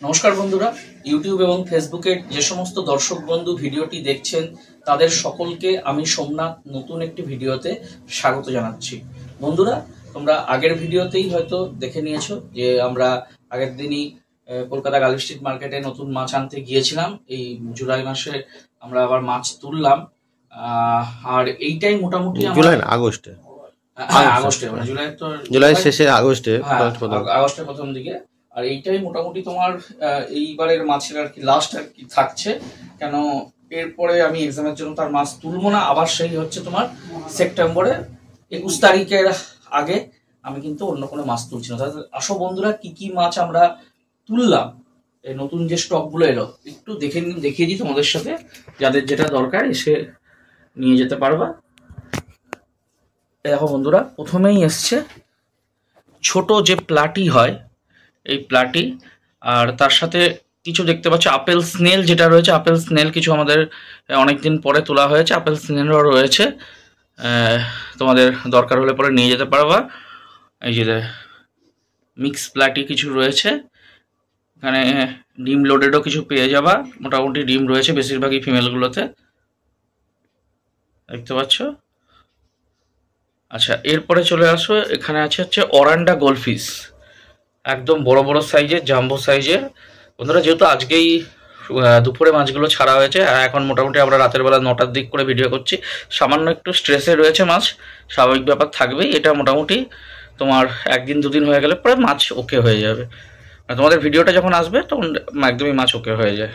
নমস্কার বন্ধুরা, ইউটিউব এবং ফেসবুকের যে সমস্ত দর্শক বন্ধু ভিডিওটি দেখছেন তাদের সকলকে আমি সোমনাথ নতুন একটি ভিডিওতে স্বাগত জানাচ্ছি। বন্ধুরা, তোমরা আগের ভিডিওতেই হয়তো দেখে নিয়েছো যে আমরা আগের দিনই কলকাতা গার্ল স্ট্রিট মার্কেটে নতুন মাছ আনতে গিয়েছিলাম। এই জুলাই মাসে আমরা আবার মাছ তুললাম, আর এইটাই মোটামুটি আগস্টে মানে জুলাই শেষে আগস্টের প্রথম দিকে। আর এইটাই মোটামুটি তোমার এইবারের মাছের আর কি লাস্ট আর কি থাকছে, কেন এরপরে আমি এক্সামের জন্য তার মাছ তুলবো না। আবার সেই হচ্ছে তোমার সেপ্টেম্বরে 21 তারিখের আগে আমি কিন্তু অন্য কোনো মাছ তুলছি না। তাহলে আসো বন্ধুরা, কি কি মাছ আমরা তুললাম, এই নতুন যে স্টক গুলো এলো একটু দেখিয়ে দিই তোমাদের সাথে, যাদের যেটা দরকার এসে নিয়ে যেতে পারবা। দেখো বন্ধুরা, প্রথমেই এসছে ছোট যে প্লাটি হয়, এই প্লাটি, আর তার সাথে কিছু দেখতে পাচ্ছ আপেল স্নেল যেটা রয়েছে, আপেল স্নেল কিছু আমাদের অনেকদিন পরে তোলা হয়েছে, আপেল স্নেলও রয়েছে, তোমাদের দরকার হলে পরে নিয়ে যেতে পারবা। এই যে মিক্স প্লাটি কিছু রয়েছে, এখানে ডিম লোডেডও কিছু পেয়ে যাবা, মোটামুটি ডিম রয়েছে বেশিরভাগই ফিমেলগুলোতে, দেখতে পাচ্ছ। আচ্ছা, এরপরে চলে আসো, এখানে হচ্ছে অরান্ডা গোল্ডফিশ, একদম বড় বড় সাইজের, জাম্বো সাইজের। বন্ধুরা, যেহেতু আজকেই দুপুরে মাছগুলো ছাড়া হয়েছে, আর এখন মোটামুটি আমরা রাতের বেলা 9টার দিক করে ভিডিও করছি, সামান্য একটু স্ট্রেসে রয়েছে মাছ, স্বাভাবিক ব্যাপার থাকবেই। এটা মোটামুটি তোমার একদিন দুদিন হয়ে গেলে পরে মাছ ওকে হয়ে যাবে, আর তোমাদের ভিডিওটা যখন আসবে তখন একদমই মাছ ওকে হয়ে যায়।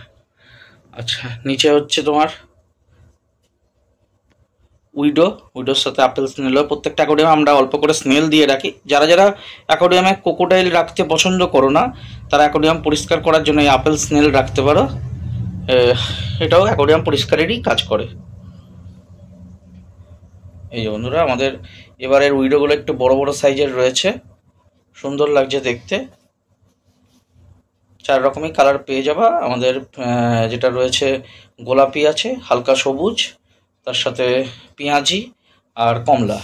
আচ্ছা, নিচে হচ্ছে তোমার উইডোর সাথে আপেল স্নেল। প্রত্যেকটা অ্যাকোয়ারিয়ামে আমরা অল্প করে স্নেল দিয়ে রাখি। যারা যারা অ্যাকোয়ারিয়ামে ক্রোকোডাইল রাখতে পছন্দ করো না, তারা অ্যাকোয়ারিয়াম পরিষ্কার করার জন্য এই আপেল স্নেল রাখতে পারো, এটাও অ্যাকোয়ারিয়াম পরিষ্কারেরই কাজ করে। এই যে বন্ধুরা, আমাদের এবারের উইডোগুলো একটু বড় বড় সাইজের রয়েছে, সুন্দর লাগছে দেখতে। 4 রকমই কালার পেয়ে যাবা। আমাদের যেটা রয়েছে গোলাপি আছে, হালকা সবুজ, তার সাথে পেঁয়াজি আর কমলা।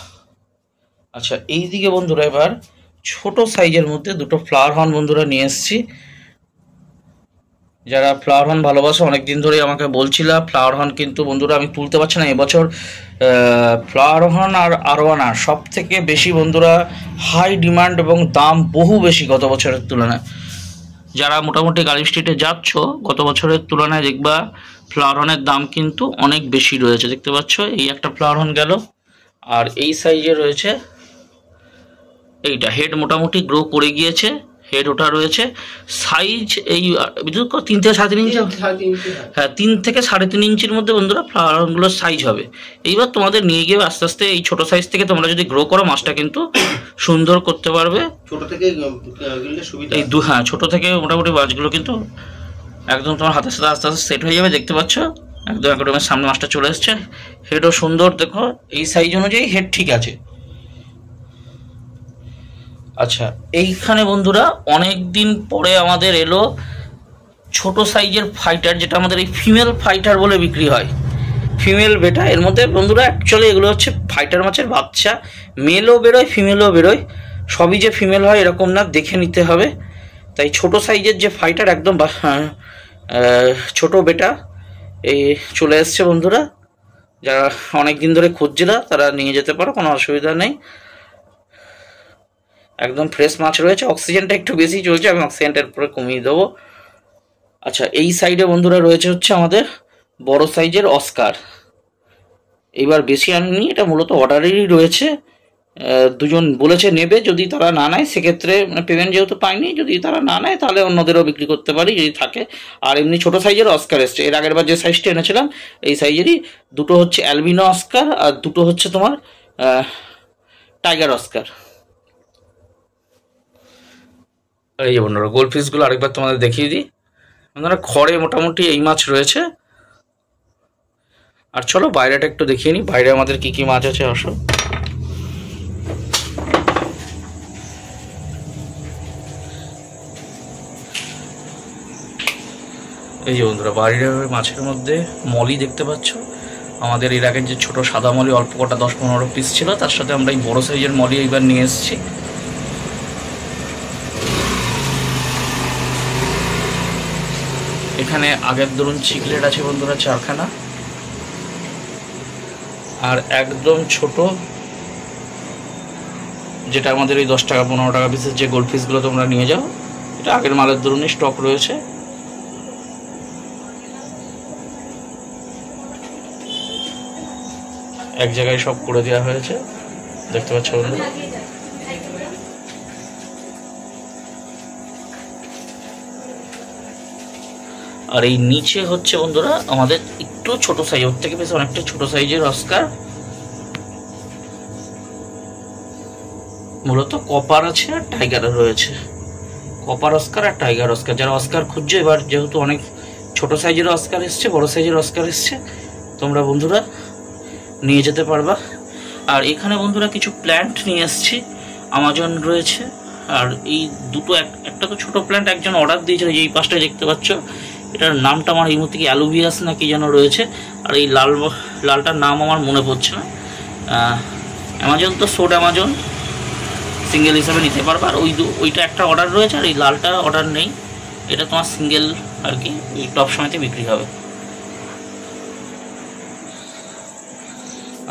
আচ্ছা, এই দিকে বন্ধুরা এবার ছোট সাইজের মধ্যে দুটো ফ্লাওয়ার হর্ন বন্ধুরা নিয়ে এসেছি। যারা ফ্লাওয়ার হর্ন ভালোবাসো, অনেকদিন ধরেই আমাকে বলছিলাম ফ্লাওয়ার হর্ন, কিন্তু বন্ধুরা আমি তুলতে পারছি না। এবছর ফ্লাওয়ার হর্ন আর আরোয়ানা সব থেকে বেশি বন্ধুরা হাই ডিমান্ড এবং দাম বহু বেশি গত বছরের তুলনায়। যারা মোটামুটি গার্ল স্ট্রিটে যাচ্ছ, গত বছরের তুলনায় দেখবা ফ্লাওয়ার হর্নের দাম কিন্তু অনেক বেশি রয়েছে, দেখতে পাচ্ছ। এই একটা ফ্লাওয়ার হর্ন গেল, আর এই সাইজে রয়েছে এইটা। হেড মোটামুটি গ্রো করে গিয়েছে, হেড ওটা রয়েছে। সাইজ এই 3 থেকে 3.5 ইঞ্চি, হ্যাঁ 3 থেকে 3.5 ইঞ্চির মধ্যে বন্ধুরা ফ্লাওয়ার হর্নগুলোর সাইজ হবে। এইবার তোমাদের নিয়ে গিয়ে আস্তে আস্তে এই ছোট সাইজ থেকে তোমরা যদি গ্রো করো, মাছটা কিন্তু সুন্দর করতে পারবে। ছোট থেকে এই হ্যাঁ, ছোট থেকে মোটামুটি মাছগুলো কিন্তু একদম তোমার হাতের সাথে আস্তে আস্তে সেট হয়ে যাবে, দেখতে পাচ্ছ। একদম অ্যাকোয়ারিয়ামের সামনে মাছটা চলে এসছে, হেডও সুন্দর, দেখো এই সাইজ অনুযায়ী হেড ঠিক আছে। আচ্ছা, এইখানে বন্ধুরা অনেক দিন পরে আমাদের এলো ছোট সাইজের ফাইটার, যেটা আমাদের এই ফিমেল ফাইটার বলে বিক্রি হয়, ফিমেল বেটা। এর মধ্যে বন্ধুরা অ্যাকচুয়ালি এগুলো হচ্ছে ফাইটার মাছের বাচ্চা, মেলও বেরোয় ফিমেলও বেরোয়, সবই যে ফিমেল হয় এরকম না, দেখে নিতে হবে। তাই ছোট সাইজের যে ফাইটার, একদম ছোট বেটা এই চলে এসছে বন্ধুরা। যারা অনেক দিন ধরে খুঁজছিল তারা নিয়ে যেতে পারো, কোনো অসুবিধা নেই। একদম ফ্রেশ মাছ রয়েছে। অক্সিজেনটা একটু বেশি চলছে, আমি অক্সিজেনটার উপরে কমিয়ে দেবো। আচ্ছা, এই সাইডে বন্ধুরা রয়েছে হচ্ছে আমাদের বড় সাইজের অস্কার। এইবার বেশি আনিনি, এটা মূলত অর্ডারেরই রয়েছে। দুজন বলেছে নেবে, যদি তারা না নেয় সেক্ষেত্রে পেমেন্ট যেহেতু পাইনি, যদি তারা না নেয় তাহলে অন্যদেরও বিক্রি করতে পারি যদি থাকে। আর এমনি ছোট সাইজের অস্কার এসছে, এর আগের বার যে সাইজটা এনেছিলাম এই সাইজেরই দুটো হচ্ছে অ্যালবিনো অস্কার, আর দুটো হচ্ছে তোমার টাইগার অস্কার। এই যে বন্ধুরা, গোল্ডফিশগুলো আরেকবার তোমাদের দেখিয়ে দিই। বন্ধুরা, খড়ে মোটামুটি এই মাছ রয়েছে। আর চলো বাইরেটা একটু দেখিয়ে নিই, বাইরে আমাদের কি কি মাছ আছে। আসো, এই যে বন্ধুরা, বাইরে মাছের মধ্যে মলি দেখতে পাচ্ছ। আমাদের এর আগে যে ছোট সাদা মলি অল্প কটা 10-15 পিস ছিল, তার সাথে আমরা এই বড় সাইজের মলি এইবার নিয়ে এসেছি। এখানে আগের ধরুন চিকলেট আছে বন্ধুরা 4খানা, আর একদম ছোট যেটা আমাদের এই 10 টাকা 15 টাকা পিসের যে গোল্ড ফিশগুলো তোমরা নিয়ে যাও, এটা আগের মালের ধরুনই স্টক রয়েছে। এক জায়গায় সব করে দেওয়া হয়েছে, দেখতে পাচ্ছ বন্ধুরা। আর এই নিচে হচ্ছে বন্ধুরা আমাদের একটু ছোট সাইজ, ওর থেকে বেশ অনেকটা ছোট সাইজের অস্কার, মূলত কপার আছে আর টাইগার রয়েছে। কপার অস্কার আর টাইগার অস্কার, যারা অস্কার খুঁজছো, এবার যেহেতু অনেক ছোট সাইজের অস্কার এসছে, বড় সাইজের অস্কার এসছে, তোমরা বন্ধুরা নিয়ে যেতে পারবা। আর এখানে বন্ধুরা কিছু প্ল্যান্ট নিয়ে এসছি, আমাজন রয়েছে। আর এই দুটো, একটা তো ছোট প্ল্যান্ট একজন অর্ডার দিয়েছিল, এই পাশটা দেখতে পাচ্ছ, এটার নামটা আমার এই মুহূর্তে কি অ্যালুভিয়াস না কি যেন রয়েছে, আর এই লালটার নাম আমার মনে পড়ছে না। অ্যামাজন তো সোড অ্যামাজন সিঙ্গেল হিসাবে নিতে পারবা। আর ওইটা একটা অর্ডার রয়েছে, আর এই লালটা অর্ডার নেই, এটা তোমার সিঙ্গেল আর কি, ওই টপ সময়তে বিক্রি হবে।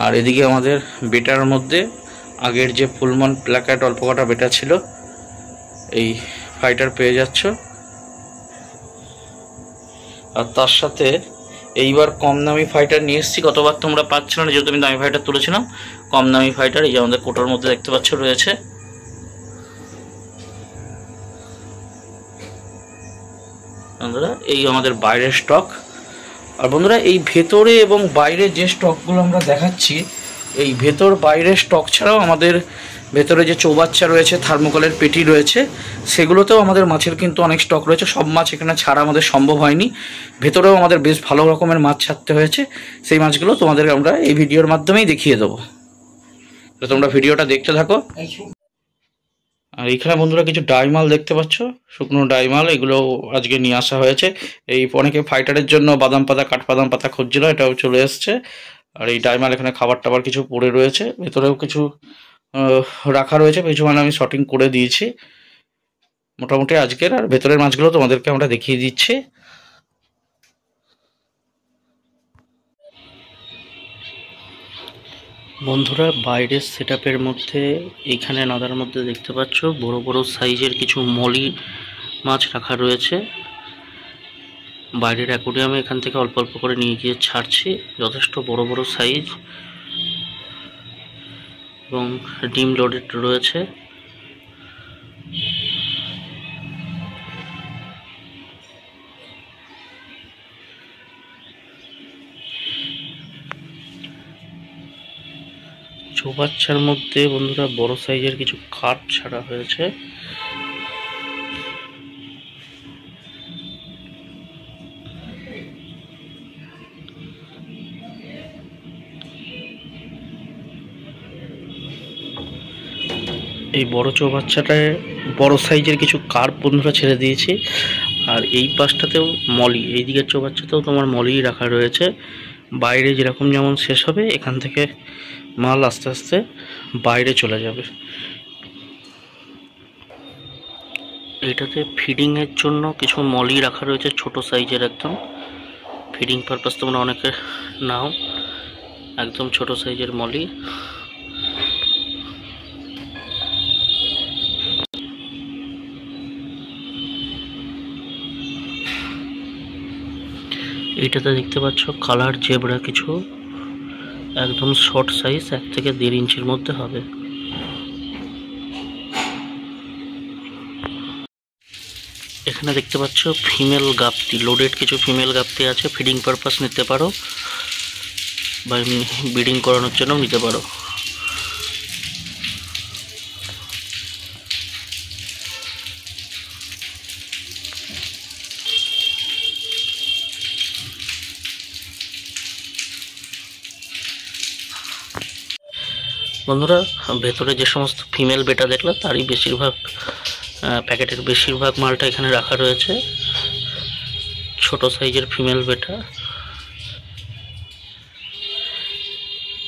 আর এদিকে আমাদের বেটার মধ্যে আগের যে ফুলমন প্ল্যাকার্ড অল্প কটা বেটা ছিল, এই ফাইটার পেয়ে যাচ্ছ। আর তার সাথে এইবার কম দামি ফাইটার নিয়ে এসেছি, গতবার তোমরা পাচ্ছিল না যেহেতু আমি দামি ফাইটার তুলেছিলাম। কম দামি ফাইটার এই যে আমাদের কোটোর মধ্যে দেখতে পাচ্ছ রয়েছে। বন্ধুরা এই আমাদের বাইরের স্টক। আর বন্ধুরা এই ভেতরে এবং বাইরে যে স্টকগুলো আমরা দেখাচ্ছি, এই ভেতর বাইরের স্টক ছাড়াও আমাদের ভেতরে যে চৌবাচ্চা রয়েছে, থার্মোকলের পেটি রয়েছে, সেগুলোতেও আমাদের মাছের কিন্তু অনেক স্টক রয়েছে। সব মাছ এখানে ছাড়া আমাদের সম্ভব হয়নি, ভেতরেও আমাদের বেশ ভালো রকমের মাছ ছাড়তে হয়েছে। সেই মাছগুলো তোমাদের আমরা এই ভিডিওর মাধ্যমেই দেখিয়ে দেবো, তো তোমরা ভিডিওটা দেখতে থাকো। আর এখানে বন্ধুরা কিছু ডাইমাল দেখতে পাচ্ছ, শুকনো ডাইমাল, এগুলো আজকে নিয়ে আসা হয়েছে। এই অনেকে ফাইটারের জন্য বাদাম পাতা, কাঠবাদাম পাতা খুঁজছিল, এটাও চলে এসছে। আর এই ডাইমাল এখানে খাবার টাবার কিছু পড়ে রয়েছে, ভেতরেও কিছু রাখা রয়েছে, কিছু মানে আমি শর্টিং করে দিয়েছি মোটামুটি আজকের। আর ভেতরের মাছগুলো তোমাদেরকে আমরা দেখিয়ে দিচ্ছি। বন্ধুরা বাইরের সেটআপের মধ্যে এইখানে নাদার মধ্যে দেখতে পাচ্ছ বড় বড় সাইজের কিছু মলি মাছ রাখা রয়েছে। বাইরের অ্যাকোয়ারিয়ামে এখান থেকে অল্প অল্প করে নিয়ে গিয়ে ছাড়ছি, যথেষ্ট বড় বড় সাইজ এবং ডিম লোডেড রয়েছে। চৌবাচ্চার মধ্যে বন্ধুরা বড় সাইজের কিছু কার্প ছাড়া হয়েছে। এই বড় চৌবাচ্চাটায় বড় সাইজের কিছু কার্প বন্ধুরা ছেড়ে দিয়েছি। আর এই পাশটাতেও মলি, এই দিকের চৌবাচ্চাতেও তোমার মলি রাখা রয়েছে। বাইরে যেরকম যেমন শেষ হবে, এখান থেকে মাল আস্তে আস্তে বাইরে চলে যাবে। এইটাতে ফিডিংয়ের জন্য কিছু মলি রাখা রয়েছে, ছোট সাইজের একদম। ফিডিং পারপাস তোমরা অনেকে নাও, একদম ছোট সাইজের মলি। এইটাতে দেখতে পাচ্ছ কালার জেব্রা কিছু, একদম শর্ট সাইজ, 1 থেকে 1.5 ইঞ্চির মধ্যে হবে। এখানে দেখতে পাচ্ছ ফিমেল গাপ্তি, লোডেড কিছু ফিমেল গাপ্তি আছে, ফিডিং পারপাস নিতে পারো বা ব্রিডিং করানোর জন্য নিতে পারো। বন্ধুরা ভেতরে যে সমস্ত ফিমেল বেটা দেখলে তারই বেশিরভাগ প্যাকেটের বেশিরভাগ মালটা এখানে রাখা রয়েছে। ছোট সাইজের ফিমেল বেটা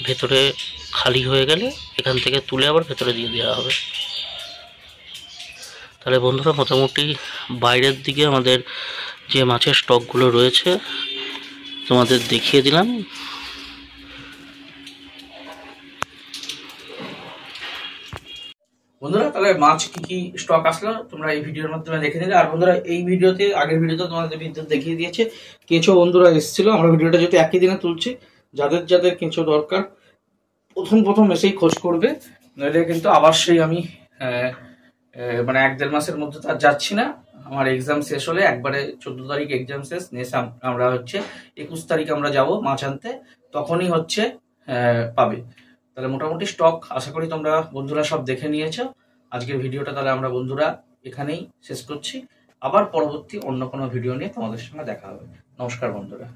ভেতরে খালি হয়ে গেলে এখান থেকে তুলে আবার ভেতরে দিয়ে দেওয়া হবে। তাহলে বন্ধুরা মোটামুটি বাইরের দিকে আমাদের যে মাছের স্টকগুলো রয়েছে তোমাদের দেখিয়ে দিলাম। বন্ধুরা তাহলে মাছ কি কি স্টক আসলো তোমরা এই ভিডিওর মাধ্যমে দেখে নিলে। আর বন্ধুরা এই ভিডিওতে আগের ভিডিওতে তোমাদের বিদ্যুৎ দেখিয়ে দিয়েছে কেঁচো বন্ধুরা এসেছিল। আমরা ভিডিওটা যেহেতু একই দিনে তুলছি, যাদের যাদের কেঁচো দরকার প্রথম এসেই খোঁজ করবে, নইলে কিন্তু আবার সেই আমি মানে 1-1.5 মাসের মধ্যে তো আর যাচ্ছি না। আমার এক্সাম শেষ হলে একবারে 14 তারিখ এক্সাম শেষ, নেক্সট আমরা হচ্ছে 21 তারিখ আমরা যাব মাছ আনতে, তখনই হচ্ছে পাবে। তাহলে মোটামুটি স্টক আশা করি তোমরা বন্ধুরা সব দেখে নিয়েছো। আজকের ভিডিওটা তাহলে আমরা বন্ধুরা এখানেই শেষ করছি। আবার পরবর্তী অন্য কোনো ভিডিও নিয়ে তোমাদের সঙ্গে দেখা হবে। নমস্কার বন্ধুরা।